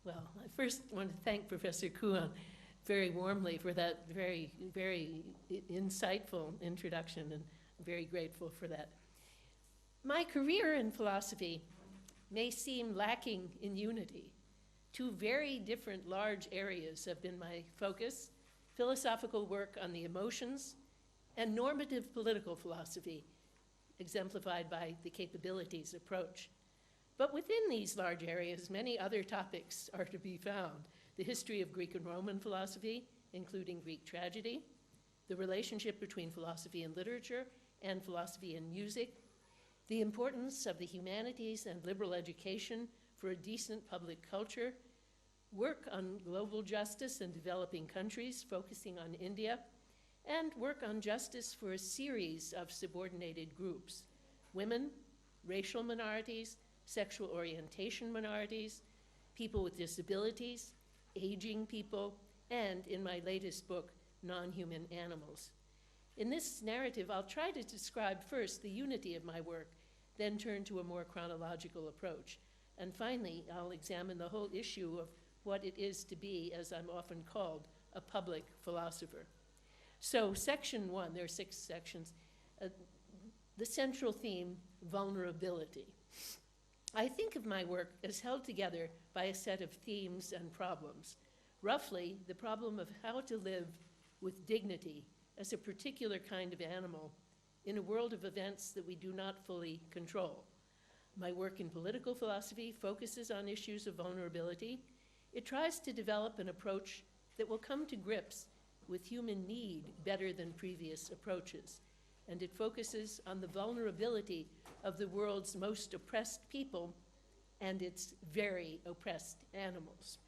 Well, I first want to thank Professor Kuhn very warmly for that very, very insightful introduction, and I'm very grateful for that. My career in philosophy may seem lacking in unity. Two very different large areas have been my focus: philosophical work on the emotions and normative political philosophy, exemplified by the capabilities approach. But within these large areas, many other topics are to be found: the history of Greek and Roman philosophy, including Greek tragedy, the relationship between philosophy and literature, and philosophy and music, the importance of the humanities and liberal education for a decent public culture, work on global justice in developing countries, focusing on India, and work on justice for a series of subordinated groups: women, racial minorities, sexual orientation minorities, people with disabilities, aging people, and, in my latest book, non-human animals. In this narrative, I'll try to describe first the unity of my work, then turn to a more chronological approach. And finally, I'll examine the whole issue of what it is to be, as I'm often called, a public philosopher. So section 1, there are 6 sections. The central theme, vulnerability. I think of my work as held together by a set of themes and problems. Roughly, the problem of how to live with dignity as a particular kind of animal in a world of events that we do not fully control. My work in political philosophy focuses on issues of vulnerability. It tries to develop an approach that will come to grips with human need better than previous approaches. And it focuses on the vulnerability of the world's most oppressed people and its very oppressed animals.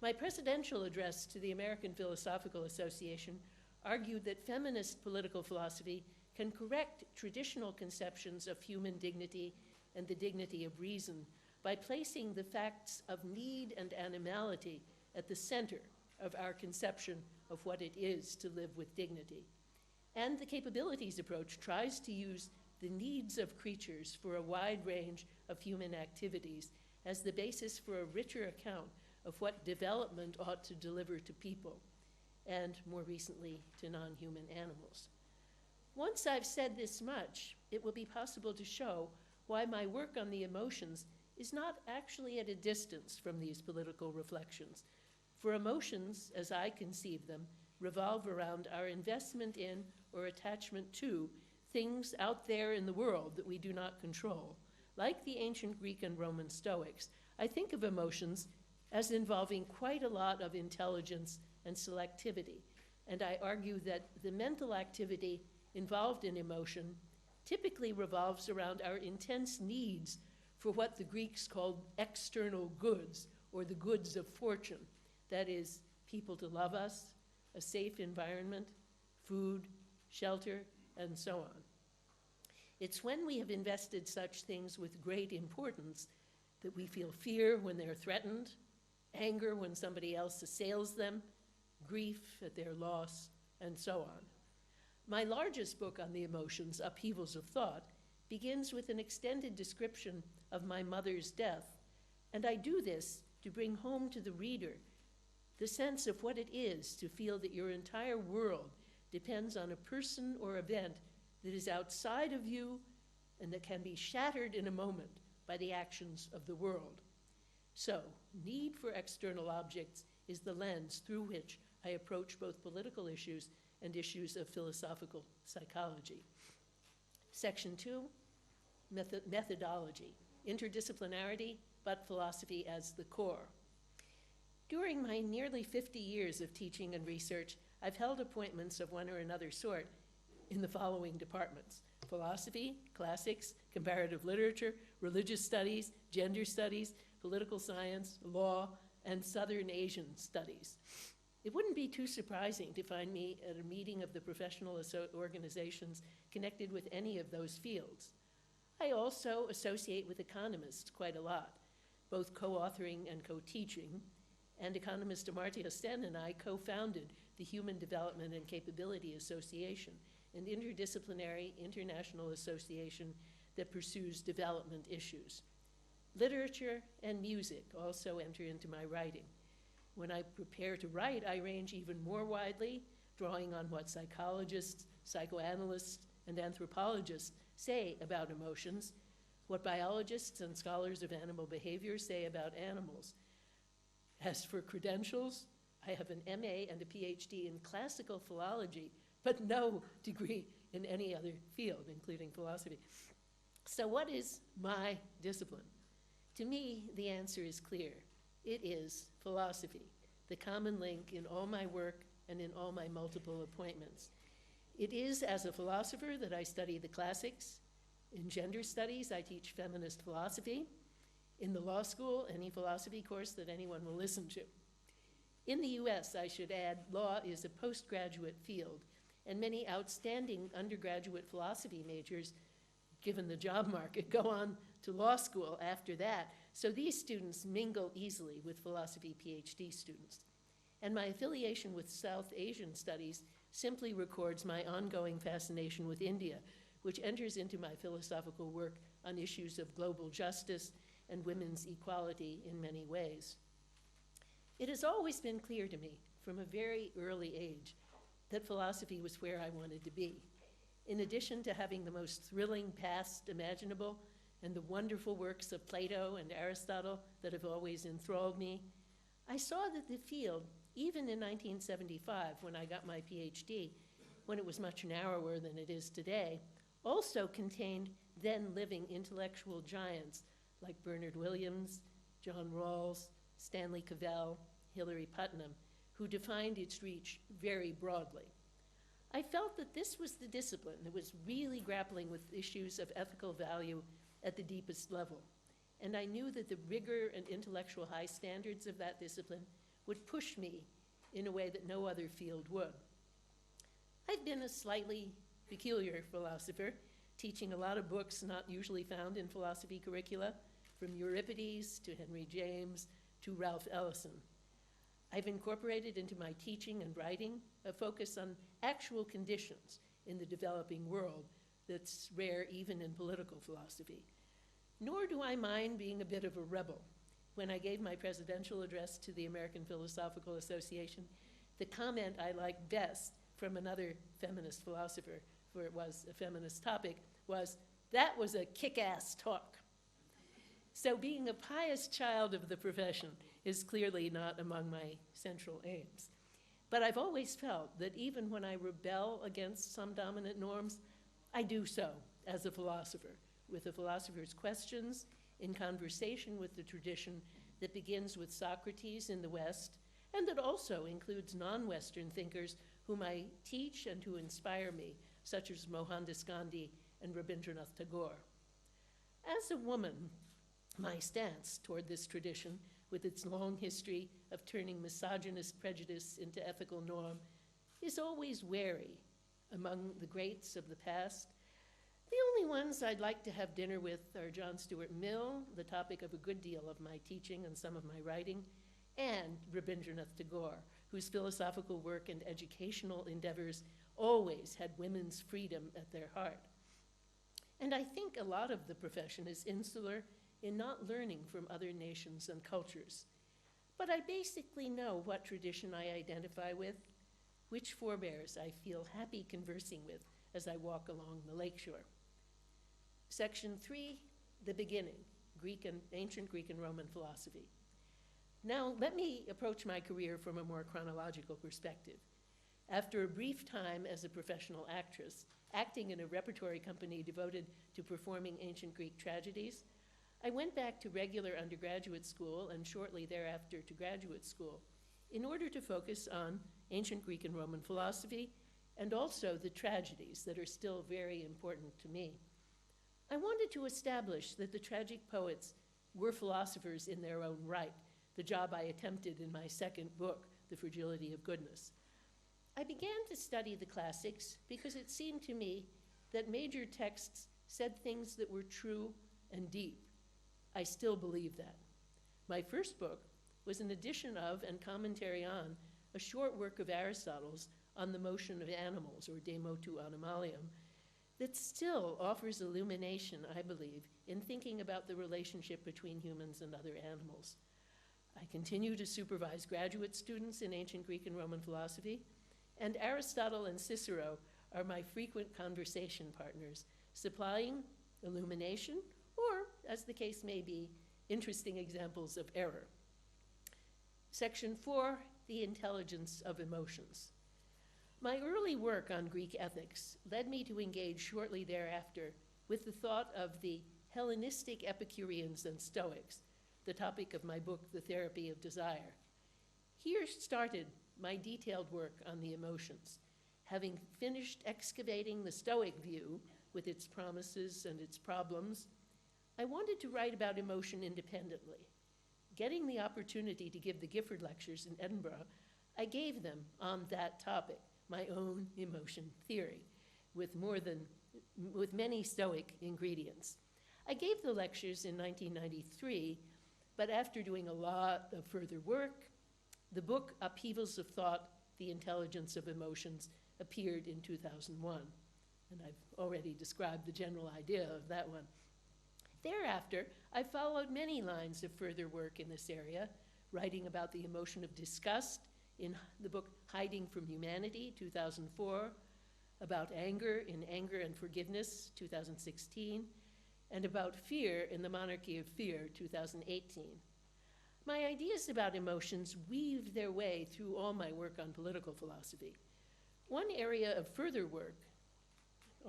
My presidential address to the American Philosophical Association argued that feminist political philosophy can correct traditional conceptions of human dignity and the dignity of reason by placing the facts of need and animality at the center of our conception of what it is to live with dignity. And the capabilities approach tries to use the needs of creatures for a wide range of human activities as the basis for a richer account of what development ought to deliver to people, and more recently to non-human animals. Once I've said this much, it will be possible to show why my work on the emotions is not actually at a distance from these political reflections. For emotions, as I conceive them, revolve around our investment in or attachment to things out there in the world that we do not control. Like the ancient Greek and Roman Stoics, I think of emotions as involving quite a lot of intelligence and selectivity, and I argue that the mental activity involved in emotion typically revolves around our intense needs for what the Greeks called external goods, or the goods of fortune. That is, people to love us, a safe environment, food, shelter, and so on. It's when we have invested such things with great importance that we feel fear when they're threatened, anger when somebody else assails them, grief at their loss, and so on. My largest book on the emotions, Upheavals of Thought, begins with an extended description of my mother's death, and I do this to bring home to the reader the sense of what it is to feel that your entire world depends on a person or event that is outside of you and that can be shattered in a moment by the actions of the world. So, need for external objects is the lens through which I approach both political issues and issues of philosophical psychology. Section 2, methodology, interdisciplinarity, but philosophy as the core. During my nearly 50 years of teaching and research, I've held appointments of one or another sort in the following departments: philosophy, classics, comparative literature, religious studies, gender studies, political science, law, and Southern Asian studies. It wouldn't be too surprising to find me at a meeting of the professional organizations connected with any of those fields. I also associate with economists quite a lot, both co-authoring and co-teaching, and economist Amartya Sen and I co-founded the Human Development and Capability Association, an interdisciplinary international association that pursues development issues. Literature and music also enter into my writing. When I prepare to write, I range even more widely, drawing on what psychologists, psychoanalysts, and anthropologists say about emotions, what biologists and scholars of animal behavior say about animals. As for credentials, I have an MA and a PhD in classical philology, but no degree in any other field, including philosophy. So what is my discipline? To me, the answer is clear. It is philosophy, the common link in all my work and in all my multiple appointments. It is as a philosopher that I study the classics. In gender studies, I teach feminist philosophy. In the law school, any philosophy course that anyone will listen to. In the US, I should add, law is a postgraduate field, and many outstanding undergraduate philosophy majors, given the job market, go on to law school after that. So these students mingle easily with philosophy PhD students. And my affiliation with South Asian studies simply records my ongoing fascination with India, which enters into my philosophical work on issues of global justice and women's equality in many ways. It has always been clear to me from a very early age that philosophy was where I wanted to be. In addition to having the most thrilling past imaginable and the wonderful works of Plato and Aristotle that have always enthralled me, I saw that the field, even in 1975 when I got my PhD, when it was much narrower than it is today, also contained then living intellectual giants like Bernard Williams, John Rawls, Stanley Cavell, Hilary Putnam, who defined its reach very broadly. I felt that this was the discipline that was really grappling with issues of ethical value at the deepest level. And I knew that the rigor and intellectual high standards of that discipline would push me in a way that no other field would. I've been a slightly peculiar philosopher, teaching a lot of books not usually found in philosophy curricula, from Euripides to Henry James to Ralph Ellison. I've incorporated into my teaching and writing a focus on actual conditions in the developing world that's rare even in political philosophy. Nor do I mind being a bit of a rebel. When I gave my presidential address to the American Philosophical Association, the comment I liked best from another feminist philosopher, for it was a feminist topic, was, "That was a kick-ass talk." So being a pious child of the profession is clearly not among my central aims. But I've always felt that even when I rebel against some dominant norms, I do so as a philosopher, with a philosopher's questions, in conversation with the tradition that begins with Socrates in the West, and that also includes non-Western thinkers whom I teach and who inspire me, such as Mohandas Gandhi and Rabindranath Tagore. As a woman, my stance toward this tradition, with its long history of turning misogynist prejudice into ethical norm, is always wary. Among the greats of the past, the only ones I'd like to have dinner with are John Stuart Mill, the topic of a good deal of my teaching and some of my writing, and Rabindranath Tagore, whose philosophical work and educational endeavors always had women's freedom at their heart. And I think a lot of the profession is insular in not learning from other nations and cultures. But I basically know what tradition I identify with, which forebears I feel happy conversing with as I walk along the lakeshore. Section 3, the beginning, ancient Greek and Roman philosophy. Now, let me approach my career from a more chronological perspective. After a brief time as a professional actress, acting in a repertory company devoted to performing ancient Greek tragedies, I went back to regular undergraduate school and shortly thereafter to graduate school in order to focus on ancient Greek and Roman philosophy and also the tragedies that are still very important to me. I wanted to establish that the tragic poets were philosophers in their own right, the job I attempted in my second book, The Fragility of Goodness. I began to study the classics because it seemed to me that major texts said things that were true and deep. I still believe that. My first book was an edition of and commentary on a short work of Aristotle's on the motion of animals, or De Motu Animalium, that still offers illumination, I believe, in thinking about the relationship between humans and other animals. I continue to supervise graduate students in ancient Greek and Roman philosophy, and Aristotle and Cicero are my frequent conversation partners, supplying illumination, or, as the case may be, interesting examples of error. Section 4, the intelligence of emotions. My early work on Greek ethics led me to engage shortly thereafter with the thought of the Hellenistic Epicureans and Stoics, the topic of my book, The Therapy of Desire. Here started my detailed work on the emotions. Having finished excavating the Stoic view with its promises and its problems, I wanted to write about emotion independently. Getting the opportunity to give the Gifford Lectures in Edinburgh, I gave them on that topic, my own emotion theory, with many Stoic ingredients. I gave the lectures in 1993, but after doing a lot of further work, the book Upheavals of Thought, The Intelligence of Emotions appeared in 2001. And I've already described the general idea of that one. Thereafter, I followed many lines of further work in this area, writing about the emotion of disgust in the book Hiding from Humanity, 2004, about anger in Anger and Forgiveness, 2016, and about fear in The Monarchy of Fear, 2018. My ideas about emotions weave their way through all my work on political philosophy. One area of further work,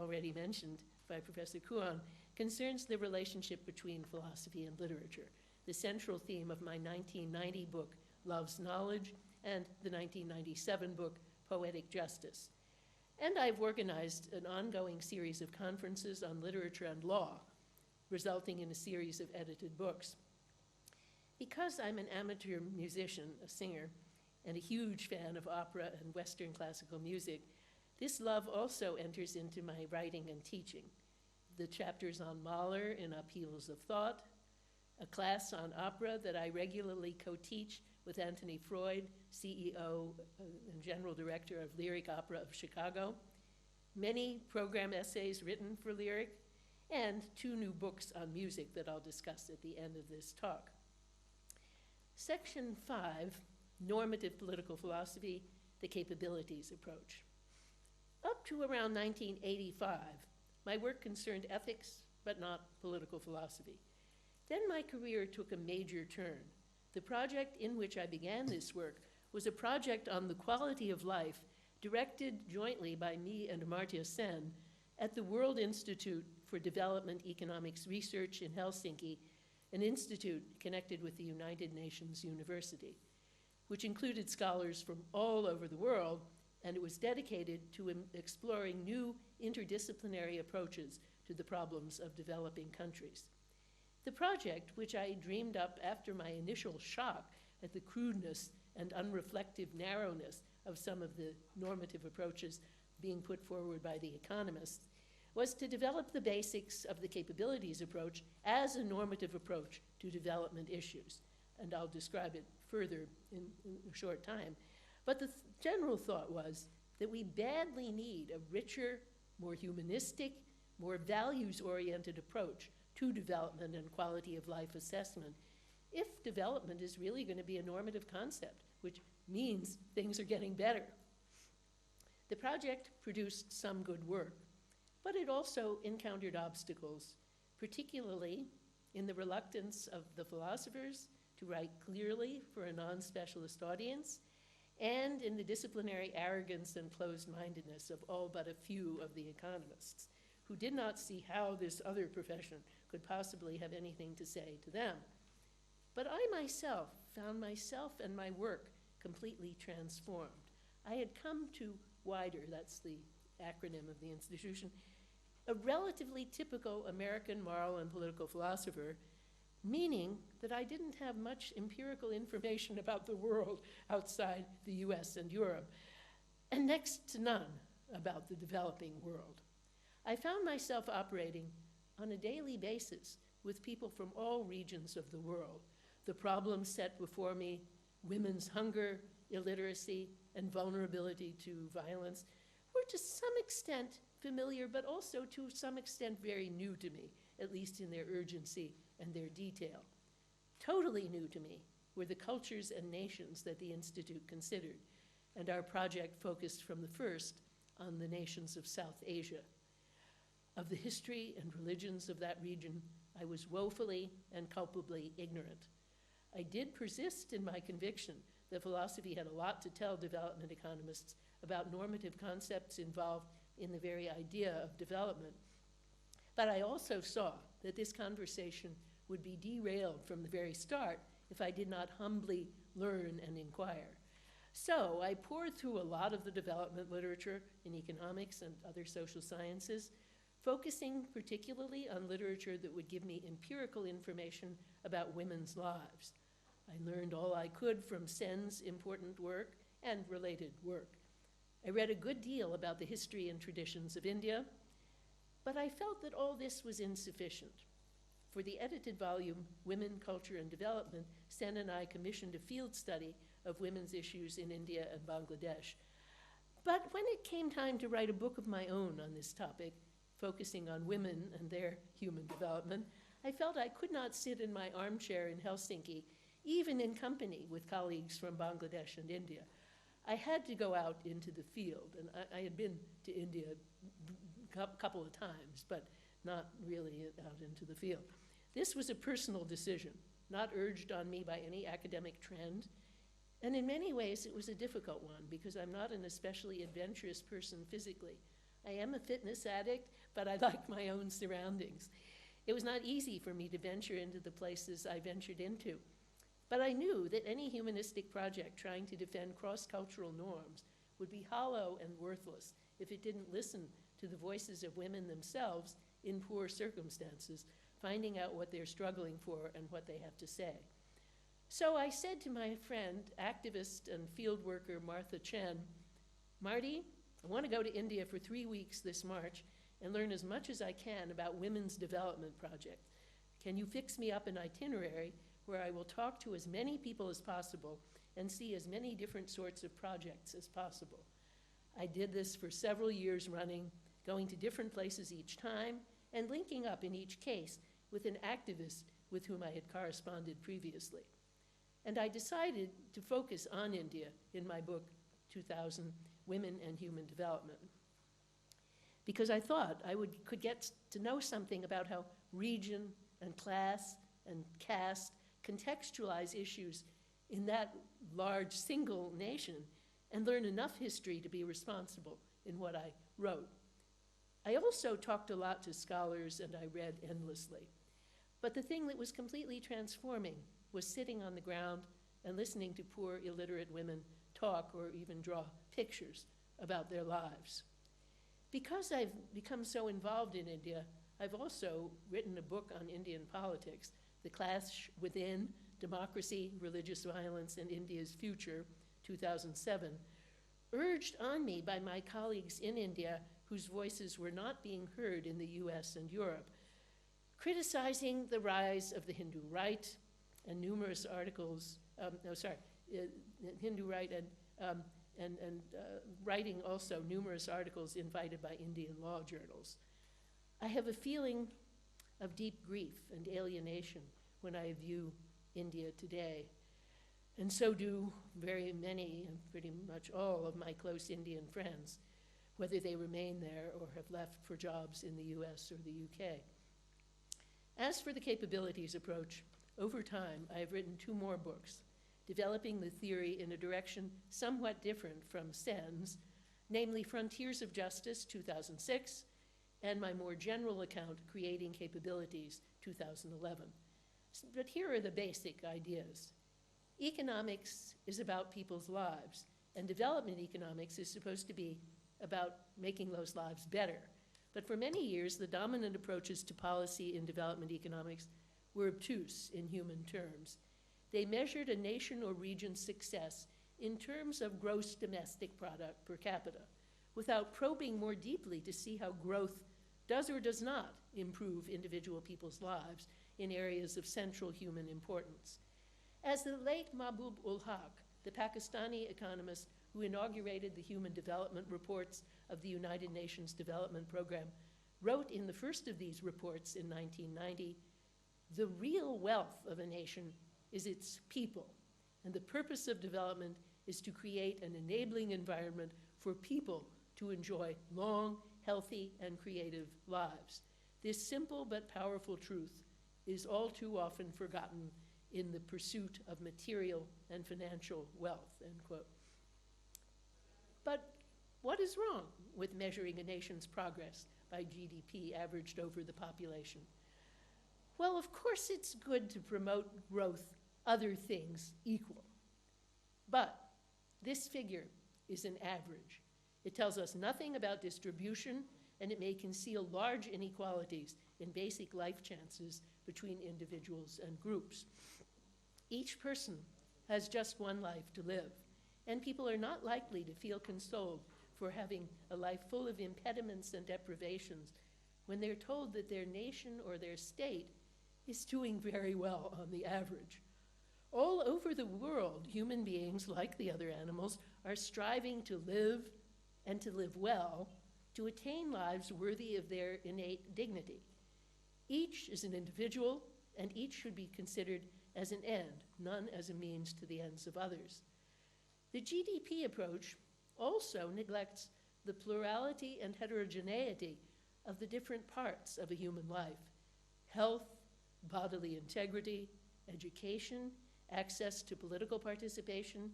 already mentioned by Professor Kuhn, concerns the relationship between philosophy and literature, the central theme of my 1990 book, Love's Knowledge, and the 1997 book, Poetic Justice. And I've organized an ongoing series of conferences on literature and law, resulting in a series of edited books. Because I'm an amateur musician, a singer, and a huge fan of opera and Western classical music, this love also enters into my writing and teaching. The chapters on Mahler in Upheavals of Thought, a class on opera that I regularly co-teach with Anthony Freud, CEO and General Director of Lyric Opera of Chicago, many program essays written for Lyric, and 2 new books on music that I'll discuss at the end of this talk. Section 5, Normative Political Philosophy, the Capabilities Approach. Up to around 1985, my work concerned ethics, but not political philosophy. Then my career took a major turn. The project in which I began this work was a project on the quality of life directed jointly by me and Amartya Sen at the World Institute for Development Economics Research in Helsinki, an institute connected with the United Nations University, which included scholars from all over the world, and it was dedicated to exploring new interdisciplinary approaches to the problems of developing countries. The project, which I dreamed up after my initial shock at the crudeness and unreflective narrowness of some of the normative approaches being put forward by the economists, was to develop the basics of the capabilities approach as a normative approach to development issues. And I'll describe it further in a short time. But the general thought was that we badly need a richer, more humanistic, more values-oriented approach to development and quality of life assessment if development is really going to be a normative concept, which means things are getting better. The project produced some good work, but it also encountered obstacles, particularly in the reluctance of the philosophers to write clearly for a non-specialist audience, and in the disciplinary arrogance and closed-mindedness of all but a few of the economists, who did not see how this other profession could possibly have anything to say to them. But I myself found myself and my work completely transformed. I had come to WIDER, that's the acronym of the institution, a relatively typical American moral and political philosopher, meaning that I didn't have much empirical information about the world outside the US and Europe, and next to none about the developing world. I found myself operating on a daily basis with people from all regions of the world. The problems set before me, women's hunger, illiteracy, and vulnerability to violence, were to some extent familiar, but also to some extent very new to me, at least in their urgency and their detail. Totally new to me were the cultures and nations that the Institute considered, and our project focused from the first on the nations of South Asia. Of the history and religions of that region, I was woefully and culpably ignorant. I did persist in my conviction that philosophy had a lot to tell development economists about normative concepts involved in the very idea of development. But I also saw that this conversation would be derailed from the very start if I did not humbly learn and inquire. So I poured through a lot of the development literature in economics and other social sciences, focusing particularly on literature that would give me empirical information about women's lives. I learned all I could from Sen's important work and related work. I read a good deal about the history and traditions of India, but I felt that all this was insufficient. For the edited volume, Women, Culture, and Development, Sen and I commissioned a field study of women's issues in India and Bangladesh. But when it came time to write a book of my own on this topic, focusing on women and their human development, I felt I could not sit in my armchair in Helsinki, even in company with colleagues from Bangladesh and India. I had to go out into the field, and I had been to India a couple of times, but not really out into the field. This was a personal decision, not urged on me by any academic trend, and in many ways it was a difficult one because I'm not an especially adventurous person physically. I am a fitness addict, but I like my own surroundings. It was not easy for me to venture into the places I ventured into, but I knew that any humanistic project trying to defend cross-cultural norms would be hollow and worthless if it didn't listen to the voices of women themselves in poor circumstances, finding out what they're struggling for and what they have to say. So I said to my friend, activist and field worker Martha Chen, Marty, I want to go to India for 3 weeks this March and learn as much as I can about women's development projects. Can you fix me up an itinerary where I will talk to as many people as possible and see as many different sorts of projects as possible? I did this for several years running, going to different places each time and linking up in each case with an activist with whom I had corresponded previously. And I decided to focus on India in my book, 2000, Women and Human Development, because I thought I could get to know something about how region and class and caste contextualize issues in that large single nation and learn enough history to be responsible in what I wrote. I also talked a lot to scholars and I read endlessly. But the thing that was completely transforming was sitting on the ground and listening to poor illiterate women talk or even draw pictures about their lives. Because I've become so involved in India, I've also written a book on Indian politics, The Clash Within, Democracy, Religious Violence, and India's Future, 2007, urged on me by my colleagues in India whose voices were not being heard in the US and Europe, criticizing the rise of the Hindu right and numerous articles, Hindu right and writing also numerous articles invited by Indian law journals. I have a feeling of deep grief and alienation when I view India today, and so do very many, and pretty much all of my close Indian friends, whether they remain there or have left for jobs in the US or the UK. As for the capabilities approach, over time I have written 2 more books, developing the theory in a direction somewhat different from Sen's, namely Frontiers of Justice, 2006, and my more general account, Creating Capabilities, 2011. But here are the basic ideas. Economics is about people's lives, and development economics is supposed to be about making those lives better. But for many years, the dominant approaches to policy in development economics were obtuse in human terms. They measured a nation or region's success in terms of gross domestic product per capita, without probing more deeply to see how growth does or does not improve individual people's lives in areas of central human importance. As the late Mahbub ul Haq, the Pakistani economist, who inaugurated the Human Development Reports of the United Nations Development Program, wrote in the first of these reports in 1990, "The real wealth of a nation is its people, and the purpose of development is to create an enabling environment for people to enjoy long, healthy, and creative lives. This simple but powerful truth is all too often forgotten in the pursuit of material and financial wealth," end quote. But what is wrong with measuring a nation's progress by GDP averaged over the population? Well, of course it's good to promote growth, other things equal. But this figure is an average. It tells us nothing about distribution, and it may conceal large inequalities in basic life chances between individuals and groups. Each person has just one life to live, and people are not likely to feel consoled for having a life full of impediments and deprivations when they're told that their nation or their state is doing very well on the average. All over the world, human beings, like the other animals, are striving to live and to live well, to attain lives worthy of their innate dignity. Each is an individual, and each should be considered as an end, none as a means to the ends of others. The GDP approach also neglects the plurality and heterogeneity of the different parts of a human life: health, bodily integrity, education, access to political participation,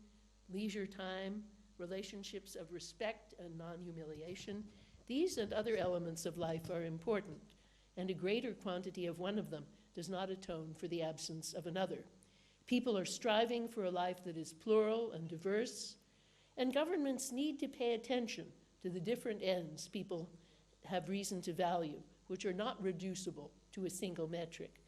leisure time, relationships of respect and non-humiliation. These and other elements of life are important, and a greater quantity of one of them does not atone for the absence of another. People are striving for a life that is plural and diverse, and governments need to pay attention to the different ends people have reason to value, which are not reducible to a single metric.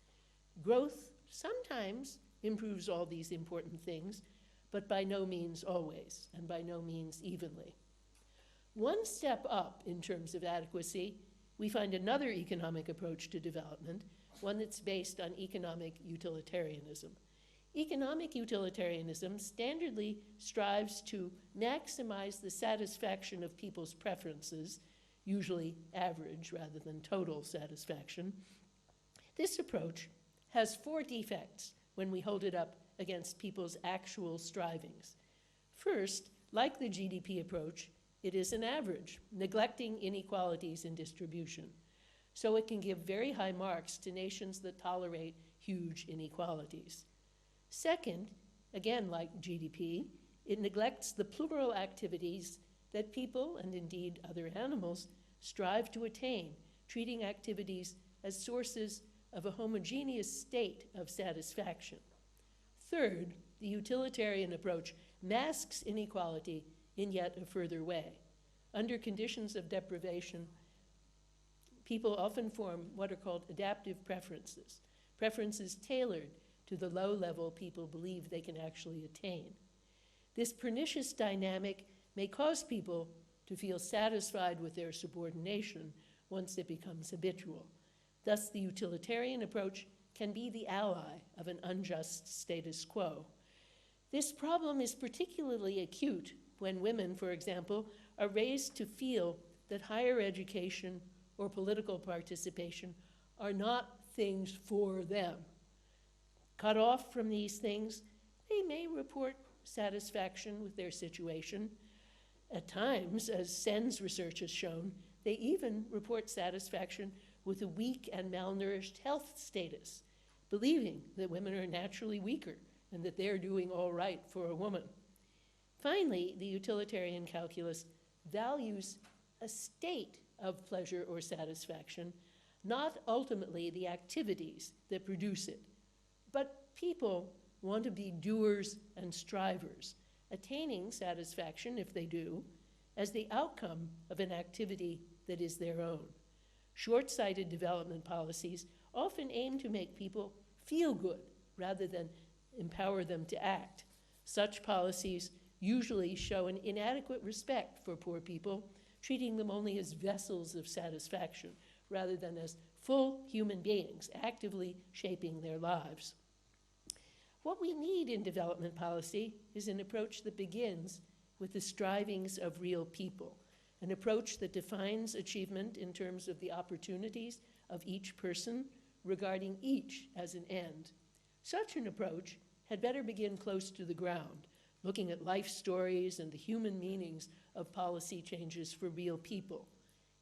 Growth sometimes improves all these important things, but by no means always, and by no means evenly. One step up in terms of adequacy, we find another economic approach to development, one that's based on economic utilitarianism. Economic utilitarianism standardly strives to maximize the satisfaction of people's preferences, usually average rather than total satisfaction. This approach has 4 defects when we hold it up against people's actual strivings. First, like the GDP approach, it is an average, neglecting inequalities in distribution. So it can give very high marks to nations that tolerate huge inequalities. Second, again like GDP, it neglects the plural activities that people, and indeed other animals, strive to attain, treating activities as sources of a homogeneous state of satisfaction. Third, the utilitarian approach masks inequality in yet a further way. Under conditions of deprivation, people often form what are called adaptive preferences, preferences tailored to the low level people believe they can actually attain. This pernicious dynamic may cause people to feel satisfied with their subordination once it becomes habitual. Thus, the utilitarian approach can be the ally of an unjust status quo. This problem is particularly acute when women, for example, are raised to feel that higher education or political participation are not things for them. Cut off from these things, they may report satisfaction with their situation. At times, as Sen's research has shown, they even report satisfaction with a weak and malnourished health status, believing that women are naturally weaker and that they're doing all right for a woman. Finally, the utilitarian calculus values a state of pleasure or satisfaction, not ultimately the activities that produce it. But people want to be doers and strivers, attaining satisfaction, if they do, as the outcome of an activity that is their own. Short-sighted development policies often aim to make people feel good rather than empower them to act. Such policies usually show an inadequate respect for poor people, treating them only as vessels of satisfaction rather than as full human beings actively shaping their lives. What we need in development policy is an approach that begins with the strivings of real people, an approach that defines achievement in terms of the opportunities of each person, regarding each as an end. Such an approach had better begin close to the ground, looking at life stories and the human meanings of policy changes for real people,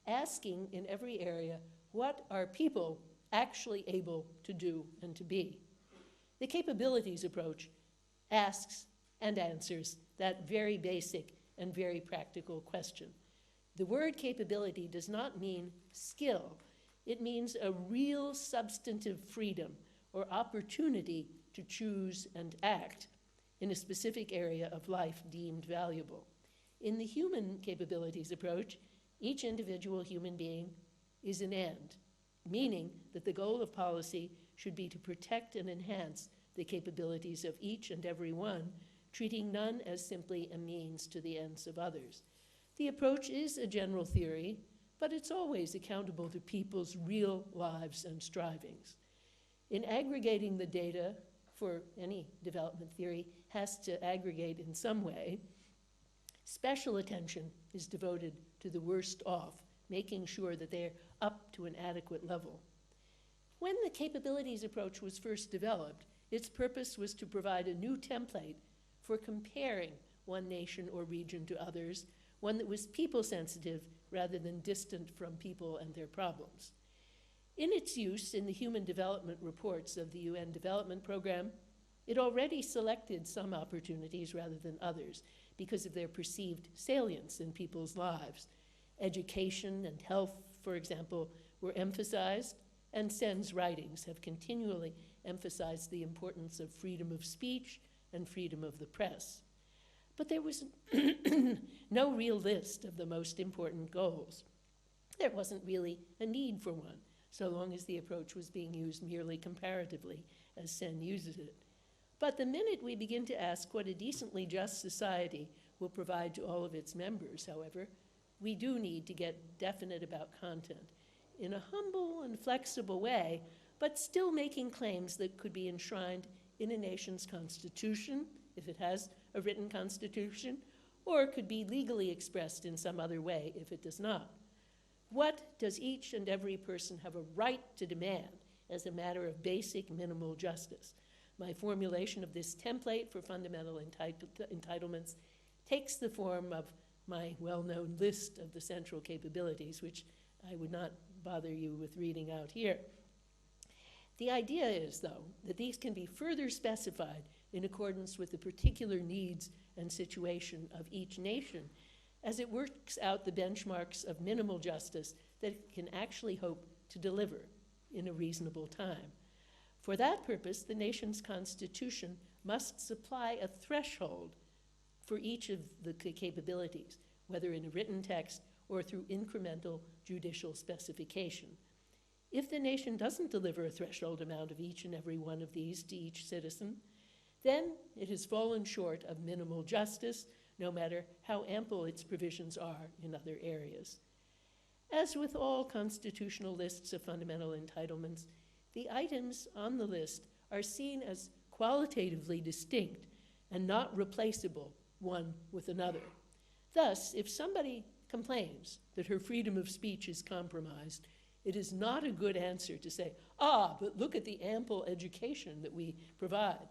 asking in every area, what are people actually able to do and to be? The capabilities approach asks and answers that very basic and very practical question. The word capability does not mean skill. It means a real substantive freedom or opportunity to choose and act in a specific area of life deemed valuable. In the human capabilities approach, each individual human being is an end, meaning that the goal of policy should be to protect and enhance the capabilities of each and every one, treating none as simply a means to the ends of others. The approach is a general theory, but it's always accountable to people's real lives and strivings. In aggregating the data for any development theory has to aggregate in some way, special attention is devoted to the worst off, making sure that they're up to an adequate level. When the capabilities approach was first developed, its purpose was to provide a new template for comparing one nation or region to others, one that was people-sensitive rather than distant from people and their problems. In its use in the human development reports of the UN Development Program, it already selected some opportunities rather than others because of their perceived salience in people's lives. Education and health, for example, were emphasized, and Sen's writings have continually emphasized the importance of freedom of speech and freedom of the press. But there was no real list of the most important goals. There wasn't really a need for one, so long as the approach was being used merely comparatively, as Sen uses it. But the minute we begin to ask what a decently just society will provide to all of its members, however, we do need to get definite about content in a humble and flexible way, but still making claims that could be enshrined in a nation's constitution, if it has a written constitution, or could be legally expressed in some other way if it does not. What does each and every person have a right to demand as a matter of basic minimal justice? My formulation of this template for fundamental entitlements takes the form of my well-known list of the central capabilities, which I would not bother you with reading out here. The idea is, though, that these can be further specified in accordance with the particular needs and situation of each nation as it works out the benchmarks of minimal justice that it can actually hope to deliver in a reasonable time. For that purpose, the nation's constitution must supply a threshold for each of the capabilities, whether in a written text or through incremental judicial specification. If the nation doesn't deliver a threshold amount of each and every one of these to each citizen, then it has fallen short of minimal justice, no matter how ample its provisions are in other areas. As with all constitutional lists of fundamental entitlements, the items on the list are seen as qualitatively distinct and not replaceable one with another. Thus, if somebody complains that her freedom of speech is compromised, it is not a good answer to say, but look at the ample education that we provide.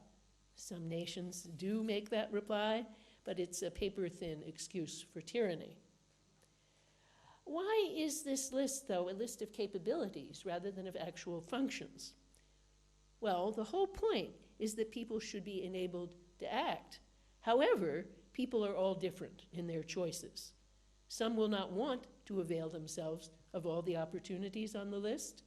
Some nations do make that reply, but it's a paper-thin excuse for tyranny. Why is this list, though, a list of capabilities rather than of actual functions? Well, the whole point is that people should be enabled to act. However, people are all different in their choices. Some will not want to avail themselves of all the opportunities on the list.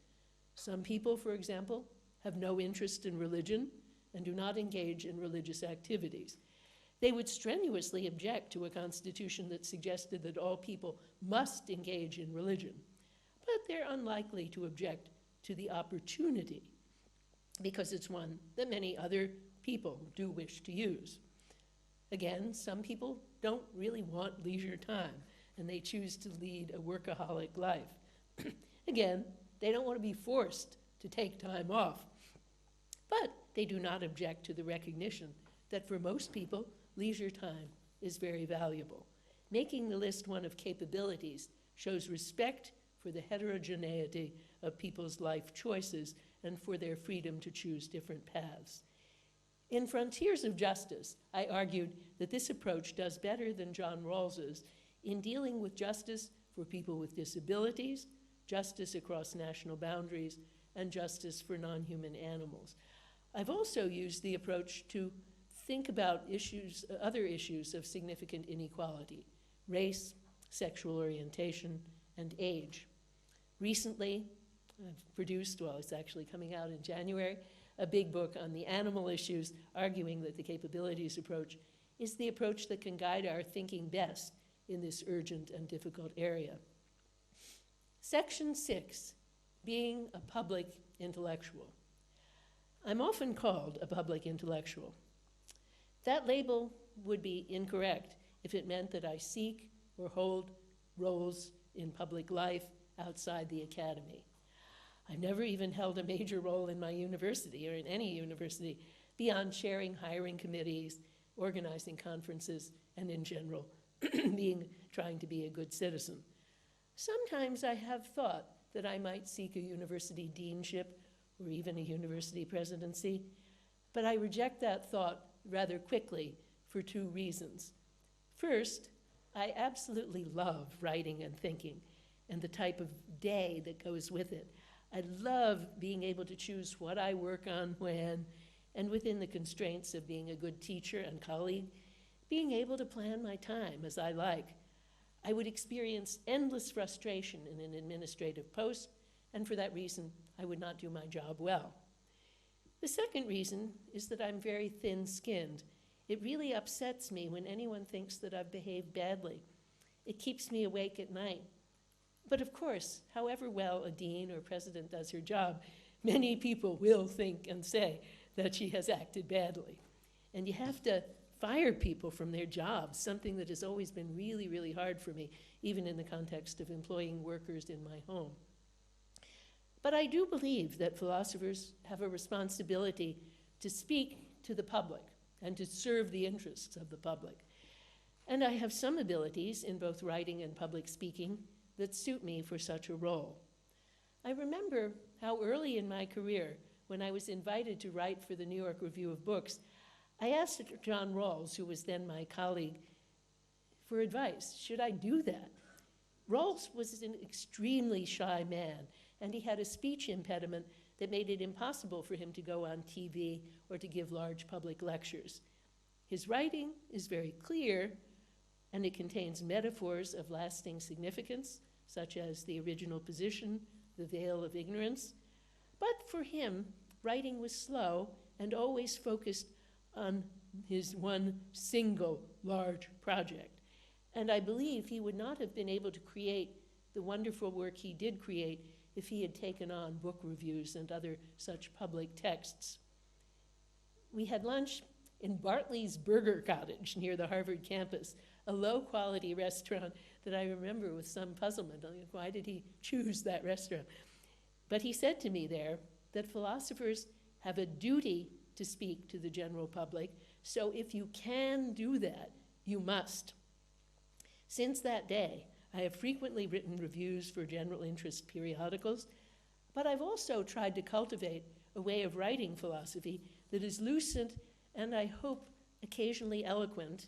Some people, for example, have no interest in religion and do not engage in religious activities. They would strenuously object to a constitution that suggested that all people must engage in religion, but they're unlikely to object to the opportunity because it's one that many other people do wish to use. Again, some people don't really want leisure time, and they choose to lead a workaholic life. Again, they don't want to be forced to take time off, but they do not object to the recognition that for most people, leisure time is very valuable. Making the list one of capabilities shows respect for the heterogeneity of people's life choices and for their freedom to choose different paths. In Frontiers of Justice, I argued that this approach does better than John Rawls's in dealing with justice for people with disabilities, justice across national boundaries, and justice for non-human animals. I've also used the approach to think about other issues of significant inequality: race, sexual orientation, and age. Recently, I've produced, well, it's actually coming out in January, a big book on the animal issues, arguing that the capabilities approach is the approach that can guide our thinking best in this urgent and difficult area. Section 6, being a public intellectual. I'm often called a public intellectual. That label would be incorrect if it meant that I seek or hold roles in public life outside the academy. I've never even held a major role in my university or in any university beyond chairing hiring committees, organizing conferences, and in general, trying to be a good citizen. Sometimes I have thought that I might seek a university deanship or even a university presidency, but I reject that thought rather quickly for two reasons. First, I absolutely love writing and thinking and the type of day that goes with it. I love being able to choose what I work on when, and within the constraints of being a good teacher and colleague, being able to plan my time as I like. I would experience endless frustration in an administrative post, and for that reason, I would not do my job well. The second reason is that I'm very thin-skinned. It really upsets me when anyone thinks that I've behaved badly. It keeps me awake at night. But of course, however well a dean or president does her job, many people will think and say that she has acted badly. And you have to fire people from their jobs, something that has always been really, really hard for me, even in the context of employing workers in my home. But I do believe that philosophers have a responsibility to speak to the public and to serve the interests of the public. And I have some abilities in both writing and public speaking that suit me for such a role. I remember how early in my career, when I was invited to write for the New York Review of Books, I asked John Rawls, who was then my colleague, for advice. Should I do that? Rawls was an extremely shy man, and he had a speech impediment that made it impossible for him to go on TV or to give large public lectures. His writing is very clear, and it contains metaphors of lasting significance, such as the original position, the veil of ignorance. But for him, writing was slow and always focused on his one single large project. And I believe he would not have been able to create the wonderful work he did create if he had taken on book reviews and other such public texts. We had lunch in Bartley's Burger Cottage near the Harvard campus, a low-quality restaurant that I remember with some puzzlement. Why did he choose that restaurant? But he said to me there that philosophers have a duty to speak to the general public, so if you can do that, you must. Since that day, I have frequently written reviews for general interest periodicals, but I've also tried to cultivate a way of writing philosophy that is lucid and, I hope, occasionally eloquent,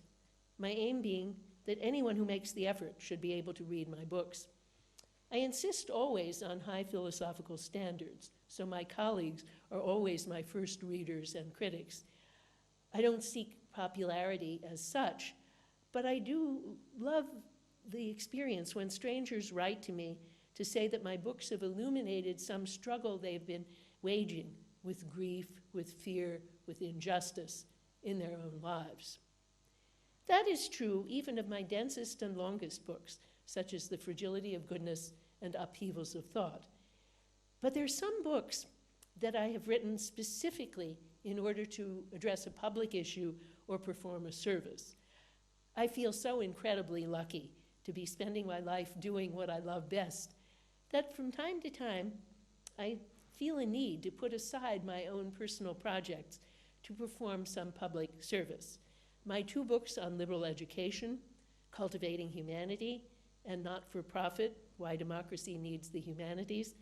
my aim being that anyone who makes the effort should be able to read my books. I insist always on high philosophical standards, so my colleagues are always my first readers and critics. I don't seek popularity as such, but I do love the experience when strangers write to me to say that my books have illuminated some struggle they've been waging with grief, with fear, with injustice in their own lives. That is true even of my densest and longest books, such as The Fragility of Goodness and Upheavals of Thought. But there are some books that I have written specifically in order to address a public issue or perform a service. I feel so incredibly lucky to be spending my life doing what I love best that from time to time I feel a need to put aside my own personal projects to perform some public service. My two books on liberal education, Cultivating Humanity and Not-for-Profit, Why Democracy Needs the Humanities,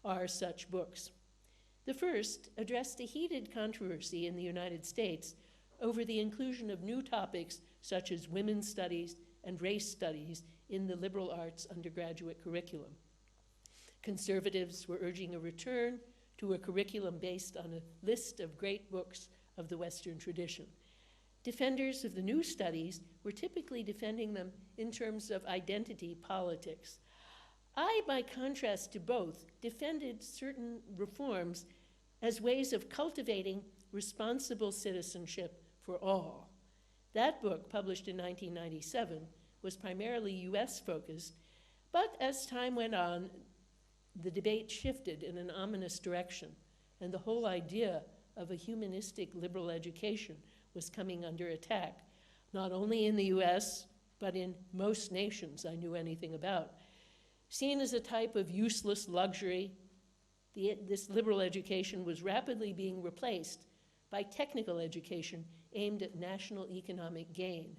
are such books. The first addressed a heated controversy in the United States over the inclusion of new topics such as women's studies and race studies in the liberal arts undergraduate curriculum. Conservatives were urging a return to a curriculum based on a list of great books of the Western tradition. Defenders of the new studies were typically defending them in terms of identity politics. I, by contrast to both, defended certain reforms as ways of cultivating responsible citizenship for all. That book, published in 1997, was primarily US focused, but as time went on, the debate shifted in an ominous direction, and the whole idea of a humanistic liberal education was coming under attack, not only in the US, but in most nations I knew anything about. Seen as a type of useless luxury, this liberal education was rapidly being replaced by technical education aimed at national economic gain.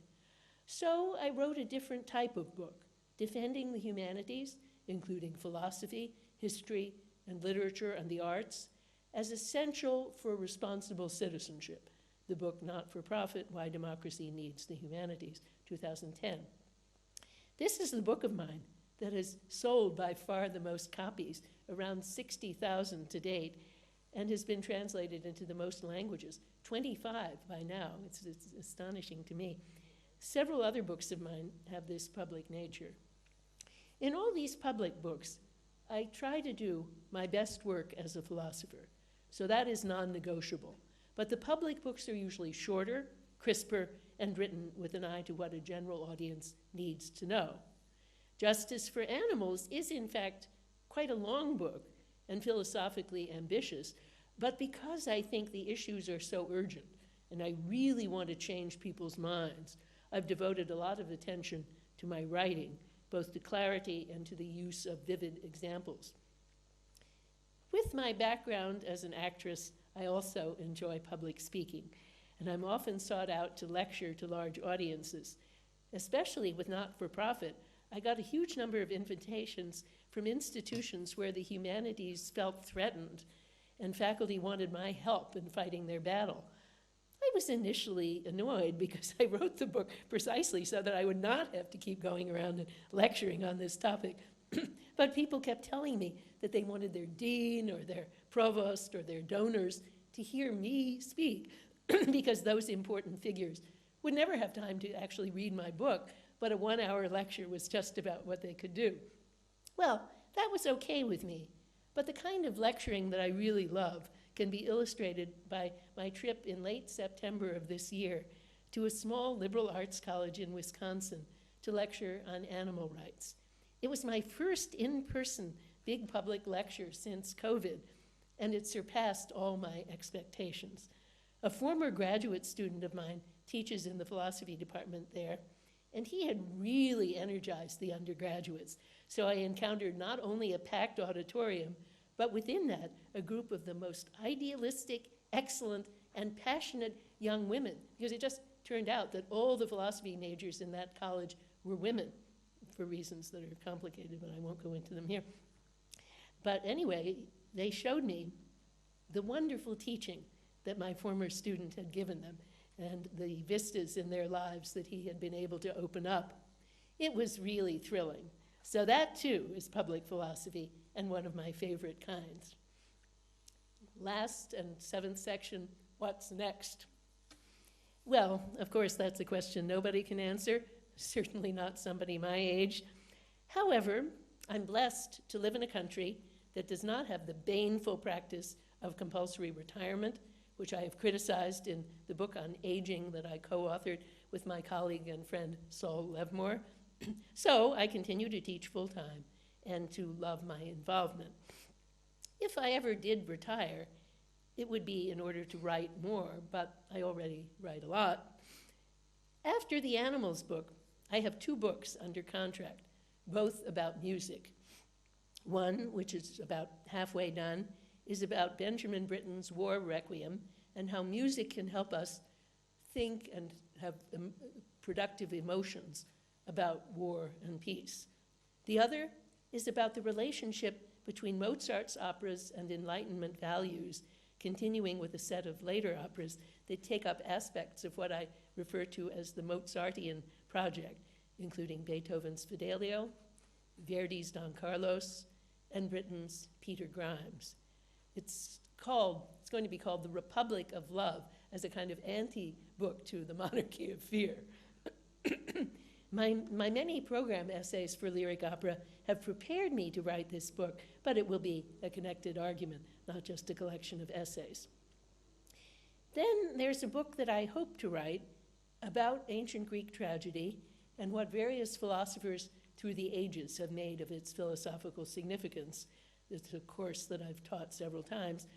So I wrote a different type of book, defending the humanities, including philosophy, history, and literature and the arts, as essential for responsible citizenship. The book Not-for-Profit, Why Democracy Needs the Humanities, 2010. This is the book of mine that has sold by far the most copies, around 60,000 to date, and has been translated into the most languages, 25 by now. It's astonishing to me. Several other books of mine have this public nature. In all these public books, I try to do my best work as a philosopher, so that is non-negotiable. But the public books are usually shorter, crisper, and written with an eye to what a general audience needs to know. Justice for Animals is, in fact, quite a long book and philosophically ambitious, but because I think the issues are so urgent and I really want to change people's minds, I've devoted a lot of attention to my writing, both to clarity and to the use of vivid examples. With my background as an actress, I also enjoy public speaking, and I'm often sought out to lecture to large audiences. Especially with not-for-profit, I got a huge number of invitations from institutions where the humanities felt threatened and faculty wanted my help in fighting their battle. I was initially annoyed because I wrote the book precisely so that I would not have to keep going around and lecturing on this topic. But people kept telling me that they wanted their dean or their provost or their donors to hear me speak because those important figures would never have time to actually read my book, but a 1-hour lecture was just about what they could do. Well, that was okay with me, but the kind of lecturing that I really love can be illustrated by my trip in late September of this year to a small liberal arts college in Wisconsin to lecture on animal rights. It was my first in-person big public lecture since COVID, and it surpassed all my expectations. A former graduate student of mine teaches in the philosophy department there, and he had really energized the undergraduates. So I encountered not only a packed auditorium, but within that, a group of the most idealistic, excellent, and passionate young women, because it just turned out that all the philosophy majors in that college were women, for reasons that are complicated, but I won't go into them here. But anyway, they showed me the wonderful teaching that my former student had given them and the vistas in their lives that he had been able to open up. It was really thrilling. So that, too, is public philosophy and one of my favorite kinds. Last and seventh section, what's next? Well, of course, that's a question nobody can answer, certainly not somebody my age. However, I'm blessed to live in a country that does not have the baneful practice of compulsory retirement, which I have criticized in the book on aging that I co-authored with my colleague and friend Saul Levmore. So I continue to teach full-time and to love my involvement. If I ever did retire, it would be in order to write more, but I already write a lot. After the Animals book, I have 2 books under contract, both about music. One, which is about halfway done, is about Benjamin Britten's War Requiem and how music can help us think and have productive emotions about war and peace. The other is about the relationship between Mozart's operas and Enlightenment values, continuing with a set of later operas that take up aspects of what I refer to as the Mozartian project, including Beethoven's Fidelio, Verdi's Don Carlos, and Britten's Peter Grimes. It's going to be called The Republic of Love, as a kind of anti-book to The Monarchy of Fear. My many program essays for lyric opera have prepared me to write this book, but it will be a connected argument, not just a collection of essays. Then there's a book that I hope to write about ancient Greek tragedy and what various philosophers through the ages have made of its philosophical significance. It's a course that I've taught several times,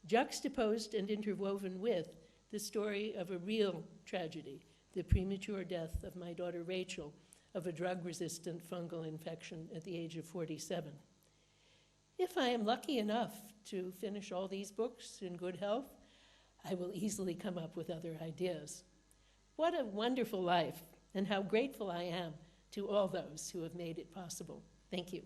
juxtaposed and interwoven with the story of a real tragedy, the premature death of my daughter Rachel of a drug-resistant fungal infection at the age of 47. If I am lucky enough to finish all these books in good health, I will easily come up with other ideas. What a wonderful life, and how grateful I am to all those who have made it possible. Thank you.